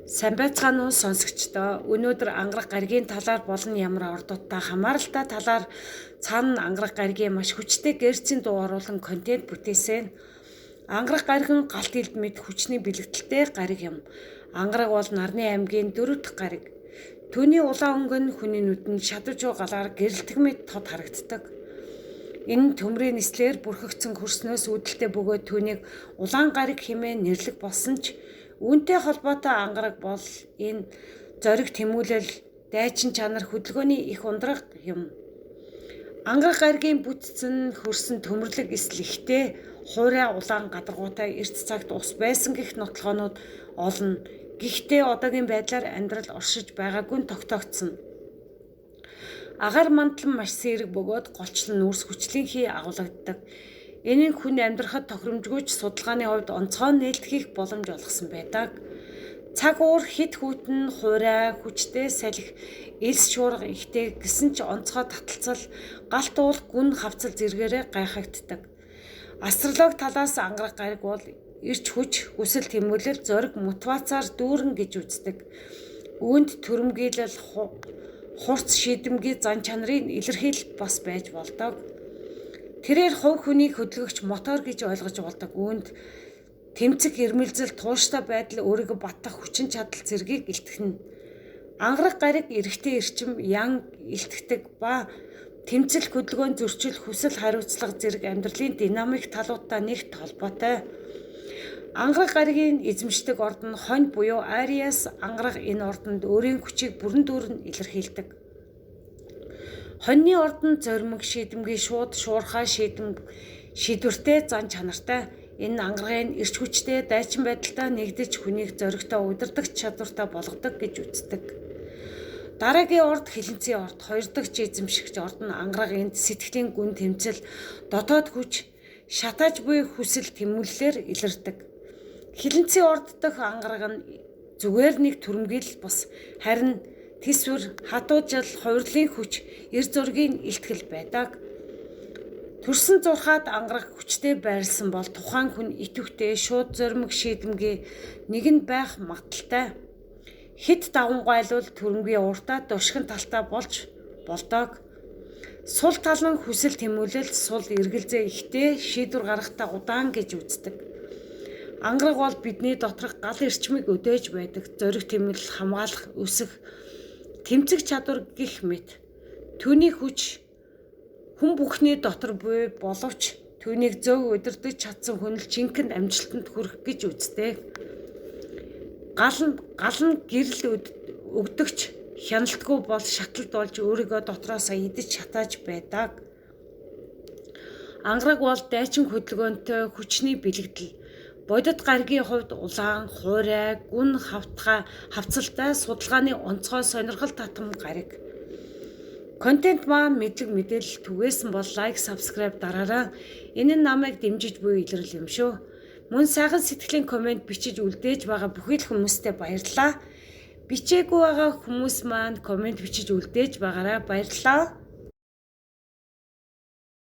Сайн байцгаана уу сонсогчдоо. Өнөөдөр ангарах гаригийн талаар болон ямар ордуудтай хамааралтай талаар цаана ангарах гаригийн маш хүчтэй гэрцийн дуу оруулан контент бүтээсэн. Ангарах гариг нь галт элд мэд хүчний бэлэгдэлтэй гариг юм. Ангараг бол Нарны аймгийн 4 дахь гариг. Түүний улаан өнгө нь хүний нүдэнд шадавж галаар гэрэлтэг мэд тод харагддаг. Энэ төмрийн нислэр бүрхэгдсэн хөрснөөс үүдэлтэй бөгөөд түүнийг улаан гариг хэмээн нэрлэг болсон ч үүнтэй холбоотой ангараг бол энэ зориг тэмүүлэл, дайчин чанар хөдөлгөөний их ундраг юм. Ангарах гаригийн бүтцэн хөрсөн төмөрлөг эсэл ихтэй хуурай улаан гадаргуутай эрт цагт ус байсан гэх нотлохоонууд олно. Гэхдээ одоогийн байдлаар амьдрал оршиж байгаагүй нь тогтоогдсон. Агаар мандал маш сэрэг бөгөөд голчлон нүрс хүчлэнхий агуулгаддаг. Энэ нь хүн амьдрахад тохиромжгүйч судалгааны хувьд онцгой нээлтгийх боломж олгосон байдаг. Цаг уур хит хүйтэн хуурай хүчтэй салхи элс шуурга ихтэй гэсэн ч онцгой таталцал галт уул гүн хавцал зэргээрээ гайхагддаг. Астролог талаас ангарах гариг бол эрч хүч, хүсэл тэмүүлэл, зориг, мотивацаар дүүрэн гэж үздэг. Үүнд төрөмгийлэл, хурц шийдэмгий зан чанарын илэрхийлэл бас байж болдог. Тэрээр хувь хүнийг хөдөлгөгч мотор гэж ойлгож болдог. Үүнд тэмцэх ирмэлзэл, тууштай байдал, өөрийгөө батгах хүчин чадал зэргийг илтгэнэ. Ангарах гариг эрэгтэй эрчим, ян илтгэдэг ба тэмцэл, хөдөлгөөн, зөрчил, хүсэл, хариуцлага зэрэг амьдралын динамик талуудтай нэгт холбоотой. Ангарах гаригийн эзэмшдэг орд нь хонь буюу Ариас ангарах энэ ордонд өөрийн хүчийг бүрэн дүүрэн илэрхийлдэг. Хоньны ордон зоримог шийдэмгий шууд шуурхай шийдвэртэй зан чанартай. Энэ ангарагын эрч хүчтэй дайчин байдалтай нэгдэж хүнийг зоригтой удирдах чадвартай болгодог гэж үздэг. Дараагийн орд хилэнцгийн орд, хоёр дахь эзэмшигч орд нь ангараг энд сэтгэлийн гүн тэмцэл, дотоод хүч, шатааж буй хүсэл тэмүүллээр илэрдэг. Хилэнцгийн орд дахь ангараг нь зүгээр нэг төрөмгийл бус харин тэсвэр, хадуужил, хувирлын хүч, эр зургийн илтгэл байдаг. Төрсөн зурхаад ангарах хүчтэй байрлсан бол тухайн хүн итвэхтэй, шууд зоримог шийдэмгий нэг нь байх магадaltaй. Хит давангайлвал төрөмгийн ууртаа душгин талтай болж болдог. Сул тал нь хүсэл тэмүүлэл, сул эргэлзээ ихтэй, шийдвэр гаргахтаа удаан гэж үздэг. Ангараг бол бидний доторх гал эрчмийг өдөөж байдаг, зориг тэмүүлэл, хамгаалах, өсөх, тэмцэх чадвар гэх мэт. Түүний хүч хүн бүхний дотор буй боловч түүнийг зөв удирдах чадсан хүн л жинхэнэ амжилтанд хүрэх гэж үздэг. Гал нь гэрэл өгдөгч хяналтгүй бол шатлалд болж өөрийгөө дотроосоо идэж шатааж байдаг. Ангараг бол дайчин хөдөлгөөнтэй хүчний бэлэгдэл. Бодит гаригийн хувьд улаан, хуурай, гүн хавцалтай судалгааны онцгой сонирхол татам гариг. Контент маань мэдээлэл түгээсэн бол лайк, subscribe дараарай. Энэ нь намайг дэмжиж буй илрэл юм шүү. Мөн сайхан сэтгэлийн комент бичиж үлдээж байгаа бүхий л хүмүүстээ баярлалаа. Бичээгүй байгаа хүмүүс маань комент бичиж үлдээж байгаарай. Баярлалаа.